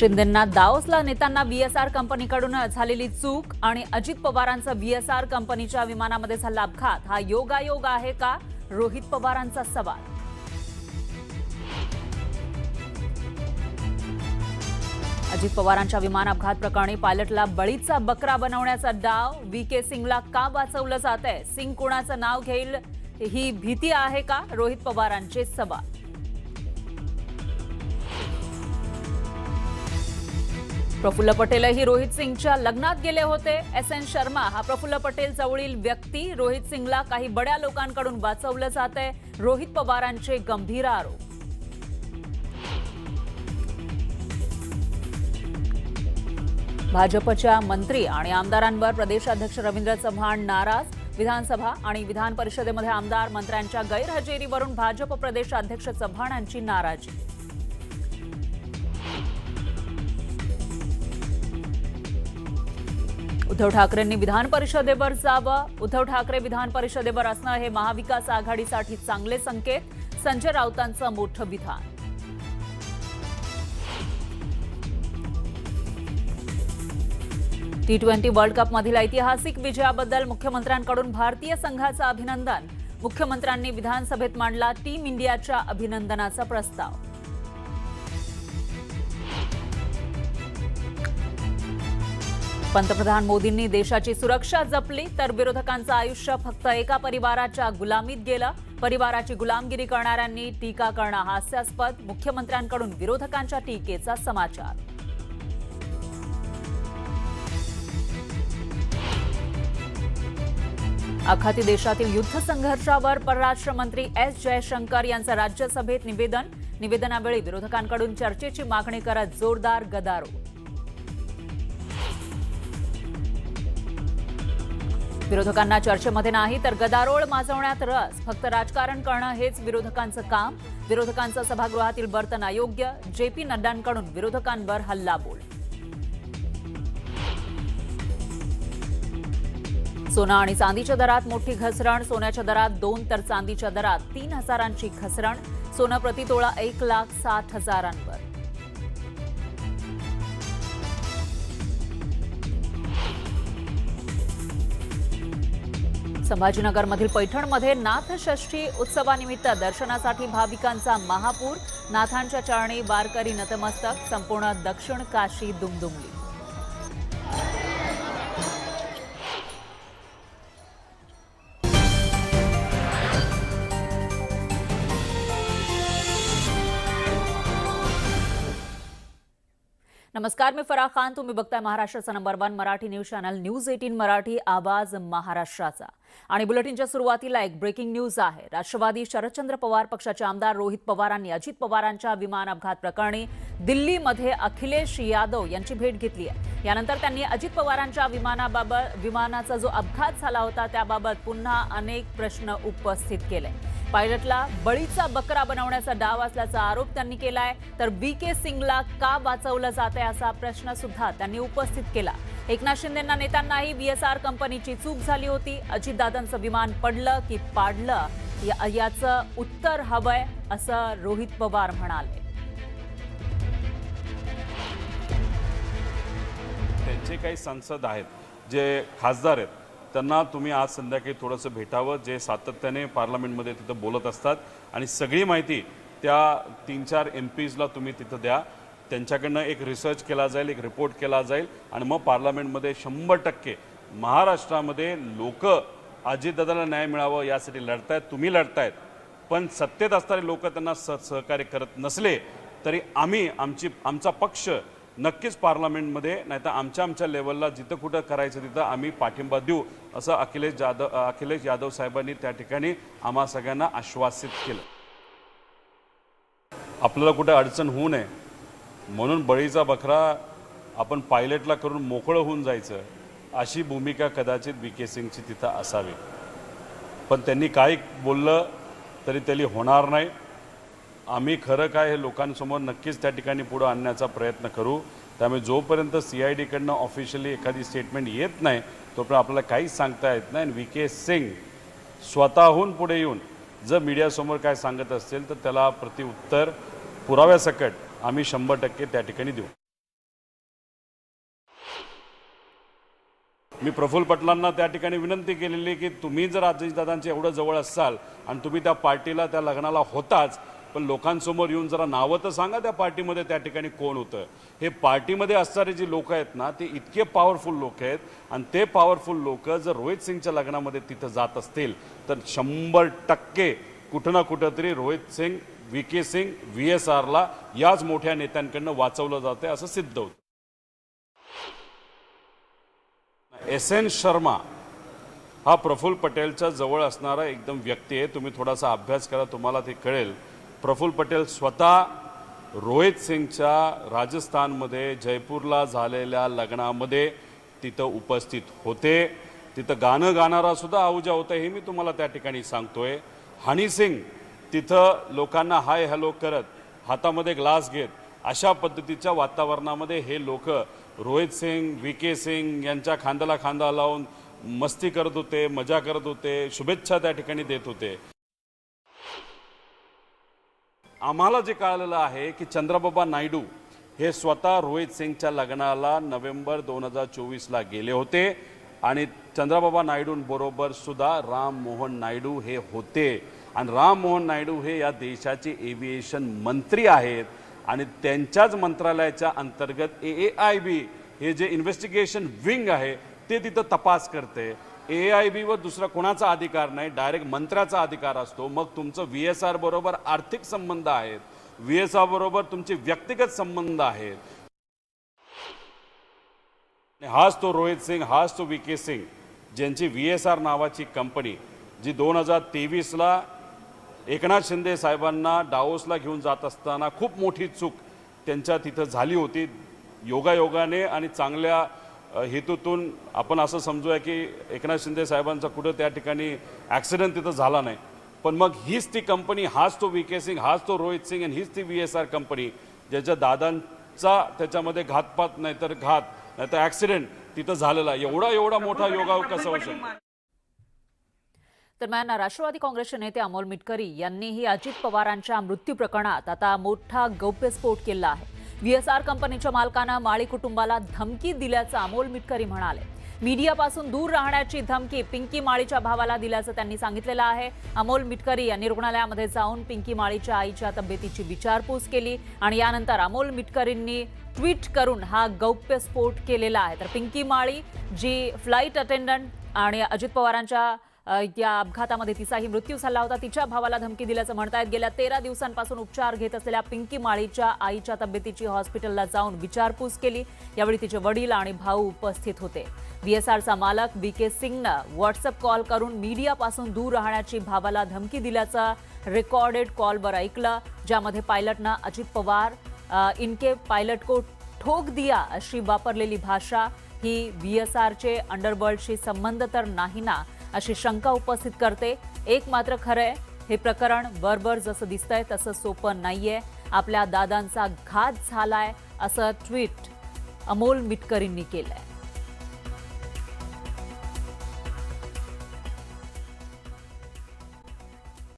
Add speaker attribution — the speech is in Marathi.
Speaker 1: शिंदेंना दाओसला नेत्यांना VSR कंपनीकडून झालेली चूक आणि अजित पवारांचा VSR कंपनीच्या विमानामध्ये झाला अपघात हा योगायोग आहे का? रोहित पवारांचा सवाल। अजित पवारांच्या विमान अपघात प्रकरणी पायलटला बळीचा बकरा बनवण्याचा डाव VK सिंगला का वाचवलं जातंय? सिंग कोणाचं नाव घेईल ही भीती आहे का? रोहित पवारांचे सवाल। प्रफुल्ल पटेलही रोहित सिंगच्या लग्नात गेले होते। SN शर्मा हा प्रफुल्ल पटेल जवळील व्यक्ती। रोहित सिंगला काही बड्या लोकांकडून वाचवलं जातंय, रोहित पवारांचे गंभीर आरोप। भाजपच्या मंत्री आणि आमदारांवर प्रदेशाध्यक्ष रवींद्र चव्हाण नाराज। विधानसभा आणि विधान परिषदेमध्ये आमदार मंत्र्यांच्या गैरहजेरीवरून भाजप प्रदेशाध्यक्ष चव्हाणांची नाराजी। उद्धव ठाकरेंनी विधान परिषदेवर जावं। उद्धव ठाकरे विधान परिषदेवर असणं हे महाविकास आघाडीसाठी चांगले संकेत। संजय राऊतांचं मोठं विधान। T20 वर्ल्ड कप मधील ऐतिहासिक विजयाबद्दल मुख्यमंत्र्यांकडून भारतीय संघाचं अभिनंदन। मुख्यमंत्र्यांनी विधानसभेत मांडला टीम इंडियाच्या अभिनंदनाचा प्रस्ताव। पंतप्रधान मोदींनी देशाची सुरक्षा जपली तर विरोधकांचं आयुष्य फक्त एका परिवाराच्या गुलामीत गेलं। परिवाराची गुलामगिरी करणाऱ्यांनी टीका करणं हास्यास्पद। मुख्यमंत्र्यांकडून विरोधकांच्या टीकेचा समाचार। आखाती देशातील युद्ध संघर्षावर परराष्ट्र मंत्री S जयशंकर यांचं राज्यसभेत निवेदन। निवेदनावेळी विरोधकांकडून चर्चेची मागणी करत जोरदार गदारोळ। विरोधकांना चर्चेमध्ये नाही तर गदारोळ माजवण्यात रस। फक्त राजकारण करणं हेच विरोधकांचं काम। विरोधकांचं सभागृहातील वर्तन अयोग्य। JP नड्डांकडून विरोधकांवर हल्लाबोल। सोना आणि चांदीच्या दरात मोठी घसरण। सोन्याच्या दरात 2 तर चांदीच्या दरात 3,000ची घसरण। सोनं प्रतितोळा 1,60,000वर। संभाजीनगरमधील पैठणमध्ये नाथषष्ठी उत्सवानिमित्त दर्शनासाठी भाविकांचा महापूर। नाथांच्या चरणी वारकरी नतमस्तक। संपूर्ण दक्षिण काशी दुमदुमली। नमस्कार, मी फराह खान। तुम्ही बघताय महाराष्ट्राचा number 1 Marathi news channel news 18 Marathi, आवाज महाराष्ट्राचा। आणि बुलेटिनच्या सुरुवातीला एक ब्रेकिंग न्यूज आहे। राष्ट्रवादी शरदचंद्र पवार पक्षाचे आमदार रोहित पवारांनी अजित पवारांच्या विमान अपघात प्रकरणी दिल्लीमध्ये अखिलेश यादव यांची भेट घेतली आहे। यानंतर त्यांनी अजित पवारांच्या विमानाचा जो अपघात झाला होता त्याबाबत पुन्हा अनेक प्रश्न उपस्थित केले। पायलटला बळीचा बकरा बनवण्याचा डाव असल्याचा आरोप त्यांनी केलाय। तर VK सिंगला का वाचवलं जातंय असा प्रश्न सुद्धा त्यांनी उपस्थित केला। एकनाथ शिंदेंना नेत्यांनाही VSR कंपनीची चूक झाली होती। अजितदादांचं विमान पडलं की पाडलं याचं उत्तर हवंय असं रोहित पवार म्हणाले।
Speaker 2: त्यांचे काही सांसद आहेत, जे खासदार आहेत, त्यांना तुम्ही आज संध्याकाळी थोडंसं भेटावं, जे सातत्याने पार्लमेंटमध्ये तिथं बोलत असतात आणि सगळी माहिती त्या 3-4 MPsला तुम्ही तिथं द्या। त्यांच्याकडनं एक रिसर्च केला जाईल, एक रिपोर्ट केला जाईल आणि मग पार्लमेंटमध्ये 100% महाराष्ट्रामध्ये लोक अजितदादाला न्याय मिळावं यासाठी लढतायत। तुम्ही लढतायत, पण सत्तेत असणारे लोक त्यांना सहकार्य करत नसले तरी आमचा पक्ष नक्कीच पार्लमेंटमध्ये नाहीतर आमच्या लेवलला जिथं कुठं करायचं तिथं आम्ही पाठिंबा देऊ असं अखिलेश यादव साहेबांनी त्या ठिकाणी आम्हा सगळ्यांना आश्वासित केलं। आपल्याला कुठं अडचण होऊ नये म्हणून बळीचा बकरा आपण पायलटला करून मोकळं होऊन जायचं अशी भूमिका कदाचित VK सिंगची तिथं असावी। पण त्यांनी काही बोललं तरी त्याला होणार नाही। आम्ही खरं काय हे लोकांसमोर नक्कीच त्या ठिकाणी पुढे आणण्याचा प्रयत्न करू। त्यामुळे जोपर्यंत CID कडनं ऑफिशियली एखादी स्टेटमेंट येत नाही तोपर्यंत आपल्याला काहीच सांगता येत नाही। VK सिंग स्वतःहून पुढे येऊन जर मीडियासमोर काय सांगत असतील तर त्याला प्रत्युत्तर पुराव्यासकट आम्ही 100% त्या ठिकाणी देऊ। मी प्रफुल्ल पटलांना त्या ठिकाणी विनंती केलेली की तुम्ही जर अजितदादांच्या एवढं जवळ असाल आणि तुम्ही त्या पार्टीला त्या लग्नाला होताच, पण लोकांसमोर येऊन जरा नावं तर सांगा त्या पार्टीमध्ये त्या ठिकाणी कोण होतं. हे पार्टीमध्ये असणारे जी लोक आहेत ना, ते इतके पॉवरफुल लोक आहेत आणि ते पॉवरफुल लोक जर रोहित सिंगच्या लग्नामध्ये तिथं जात असतील तर 100% कुठं ना कुठं तरी रोहित सिंग, VK सिंग, VSRला याच मोठ्या नेत्यांकडनं वाचवलं जाते असं सिद्ध होतं. SN शर्मा हा प्रफुल्ल पटेलच्या जवळ असणारा एकदम व्यक्ती आहे. तुम्ही थोडासा अभ्यास करा, तुम्हाला ते कळेल. प्रफुल्ल पटेल स्वतः रोहित सिंगच्या राजस्थानमध्ये जयपूरला झालेल्या लग्नामध्ये तिथं उपस्थित होते. तिथं गाणं गाणारा सुद्धा आहुजा होता, हे मी तुम्हाला त्या ठिकाणी सांगतोय. हनी सिंग तिथं लोकांना हाय हॅलो करत हातामध्ये ग्लास घेत अशा पद्धतीच्या वातावरणामध्ये हे लोक रोहित सिंग, VK सिंग यांच्या खांद्याला खांदा लावून मस्ती करत होते, मजा करत होते, शुभेच्छा त्या ठिकाणी देत होते. आम्हाला जे कळलेलं आहे की चंद्रबाबा नायडू हे स्वतः रोहित सिंगच्या लग्नाला नोव्हेंबर 2024ला गेले होते आणि चंद्रबाबा नायडूंबरोबर सुद्धा राम मोहन नायडू हे होते. आणि राम मोहन नायडू हे या देशाचे एव्हिएशन मंत्री आहेत आणि त्यांच्याच मंत्रालयाच्या अंतर्गत AAIB हे जे इन्व्हेस्टिगेशन विंग आहे ते तिथं तपास करते. AAIB वर दुसरा कोणाचा अधिकार नाही, डायरेक्ट मंत्र्याचा अधिकार असतो. मग तुमचं VSR बरोबर आर्थिक संबंध आहेत, VSR बरोबर तुमचे व्यक्तिगत संबंध आहेत. हाच तो रोहित सिंग, हाच तो VK सिंग ज्यांची VSR नावाची कंपनी जी 2023ला एकनाथ शिंदे साहेबांना डावोसला घेऊन जात असताना खूप मोठी चूक त्यांच्या तिथं झाली होती. योगायोगाने आणि चांगल्या हेतूतून आपण असं समजूया की एकनाथ शिंदे साहेबांचा कुठं त्या ठिकाणी ॲक्सिडेंट तिथं झाला नाही. पण मग हीच ती कंपनी, हाच तो VK सिंग, हाच तो रोहित सिंग आणि हीच ती VSR कंपनी ज्याच्या दादांचा त्याच्यामध्ये घातपात नाहीतर ॲक्सिडेंट तिथं झालेला. एवढा मोठा योगायोग कसा होऊ शकतो.
Speaker 1: दरम्यान राष्ट्रवादी काँग्रेसचे नेते अमोल मिटकरी यांनीही अजित पवारांच्या मृत्यू प्रकरणात आता मोठा गौप्यस्फोट केला आहे. VSR कंपनीच्या मालकानं माळी कुटुंबाला धमकी दिल्याचं अमोल मिटकरी म्हणाले. मीडियापासून दूर राहण्याची धमकी पिंकी माळीच्या भावाला दिल्याचं त्यांनी सांगितलेलं आहे. अमोल मिटकरी यांनी रुग्णालयामध्ये जाऊन पिंकी माळीच्या आईच्या तब्येतीची विचारपूस केली आणि यानंतर अमोल मिटकरींनी ट्विट करून हा गौप्यस्फोट केलेला आहे. तर पिंकी माळी जी फ्लाईट अटेंडंट आणि अजित पवारांच्या या अपघातामध्ये तिचाही मृत्यू झाला होता, तिच्या भावाला धमकी दिल्याचं म्हणतायत. गेल्या 13 दिवसांपासून उपचार घेत असलेल्या पिंकी माळीच्या आईच्या तब्येतीची हॉस्पिटलला जाऊन विचारपूस केली. यावेळी तिचे वडील आणि भाऊ उपस्थित होते. VSRचा मालक VK सिंगनं व्हॉट्सअप कॉल करून मीडियापासून दूर राहण्याची भावाला धमकी दिल्याचं रेकॉर्डेड कॉलवर ऐकलं, ज्यामध्ये पायलटनं अजित पवार इनके पायलट को ठोक दिया अशी वापरलेली भाषा ही VSRचे अंडरवर्ल्डशी संबंध तर नाही ना अशी शंका उपस्थित करते. एक मात्र खरंय, हे प्रकरण बरोबर जसं दिसतंय तसं सोपं नाहीये. आपल्या दादांचा घात झालाय असं ट्विट अमोल मिटकरींनी केलंय.